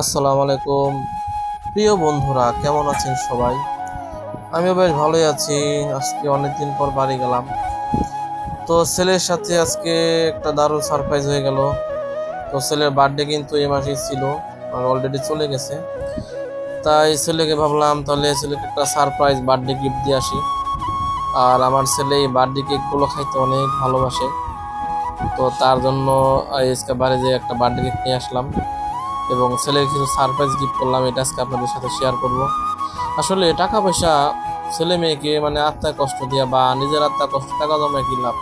আসসালামু আলাইকুম প্রিয় বন্ধুরা, কেমন আছেন সবাই? আমিও বেশ ভালোই আছি। আজকে অনেকদিন পর বাড়ি গেলাম। তো ছেলের সাথে আজকে একটা দারুণ সারপ্রাইজ হয়ে গেল। তো ছেলের বার্থডে কিন্তু এই মাসেই ছিল, আর অলরেডি চলে গেছে। তাই ছেলেকে ভাবলাম তাহলে ছেলেকে একটা সারপ্রাইজ বার্থডে গিফট দিয়ে আসি। আর আমার ছেলে এই বার্থডে কেকগুলো খাইতে অনেক ভালোবাসে। তো তার জন্য আজকে বাইরে যেয়ে একটা বার্থডে কেক নিয়ে আসলাম এবং ছেলের কিছু সারপ্রাইজ গিফট করলাম। এটা আজকে আপনাদের সাথে শেয়ার করব। আসলে টাকা পয়সা ছেলে মেয়েকে আত্মায় কষ্ট দিয়া বা নিজের আত্মায় কষ্ট টাকা জমায় কি লাভ?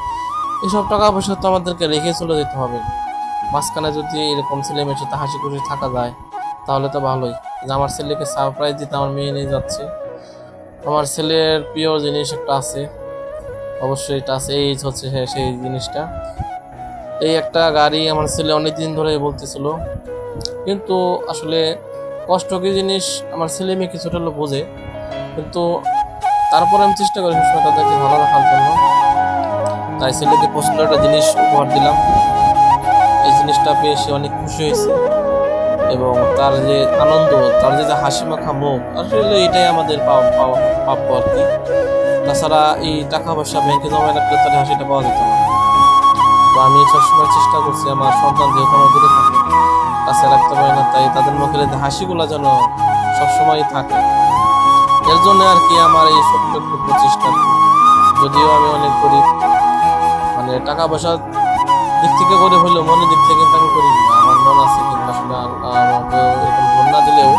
এসব টাকা পয়সা তো আমাদেরকে রেখে চলে যেতে হবে। মাঝখানে যদি এরকম ছেলে মেয়ের সাথে হাসি খুশি থাকা যায় তাহলে তো ভালোই। যে আমার ছেলেকে সারপ্রাইজ দিতে আমার মেয়ে নিয়ে যাচ্ছে। আমার ছেলের প্রিয় জিনিস একটা আছে, অবশ্যই এটা আছে, এই হচ্ছে হ্যাঁ সেই জিনিসটা। এই একটা গাড়ি আমার ছেলে অনেকদিন ধরে বলতেছিল, কিন্তু আসলে কষ্ট কি জিনিস আমার ছেলে মেয়ে কিছুটা হলেও বোঝে। কিন্তু তারপরে আমি চেষ্টা করি সবসময় তাদেরকে ভালো রাখার জন্য। তাই ছেলেকে পছন্দ একটা জিনিস উপহার দিলাম। এই জিনিসটা পেয়ে সে অনেক খুশি হয়েছে এবং তার যে আনন্দ, তার যে হাসি মাখা মুখ, আসলে এটাই আমাদের প্রাপ্য আর কি। তাছাড়া এই টাকা পয়সা ব্যাংকে জমা রাখলে তার হাসিটা পাওয়া যেত না। তো আমি সবসময় চেষ্টা করছি আমার সন্তান যেহেতু আমার দূরে থাকে, কাছে রাখতে পারি না, তাই তাদের মুখের যে হাসিগুলো যেন সবসময় থাকে। এর জন্য আর কি আমার এই ছোট্ট একটু প্রচেষ্টা। যদিও আমি অনেক গরিব, টাকা পয়সার দিক থেকে গরিব হলেও মনের দিক থেকে কিন্তু আমি গরিব না। আমার মন আছে, কিন্তু আসলে আমাকে এরকম ধন না দিলেও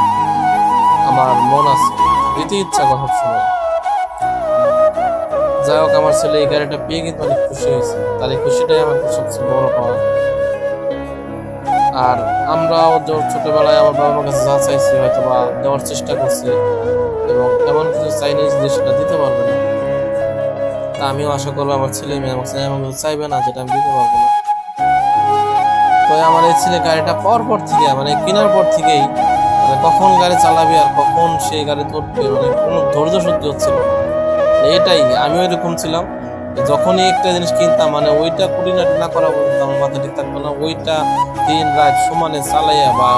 আমার মন আছে, দিতে ইচ্ছা করে সবসময়। যাই হোক, আমার ছেলে এই গাড়িটা পেয়ে কিন্তু অনেক খুশি হয়েছে। তার এই খুশিটাই আমার সবচেয়ে বড় পাওয়া। আর আমরাও ছোটবেলায় আমার বাবা মার কাছে যা চাইছি হয়তো বা দেওয়ার চেষ্টা করছি, এবং এমন কিছু চাইনি যে সেটা দিতে পারবে না। তা আমিও আশা করবো আমার ছেলে মেয়ে আমার এমন কিছু চাইবে না যেটা আমি দিতে পারবো না। তো আমার এই ছেলে গাড়িটা পাওয়ার পর থেকে, কেনার পর থেকেই, কখন গাড়ি চালাবে আর কখন সেই গাড়ি উঠবে, কোনো ধৈর্য সহ্য হচ্ছিল না। এটাই আমিও এরকম ছিলাম। যখনই একটা জিনিস কিনতাম, ওইটা খুঁটিনাটি না করা পর্যন্ত আমার মাথা ঠিক থাকতো না। ওইটা দিন রাত সমানে চালাইয়া বা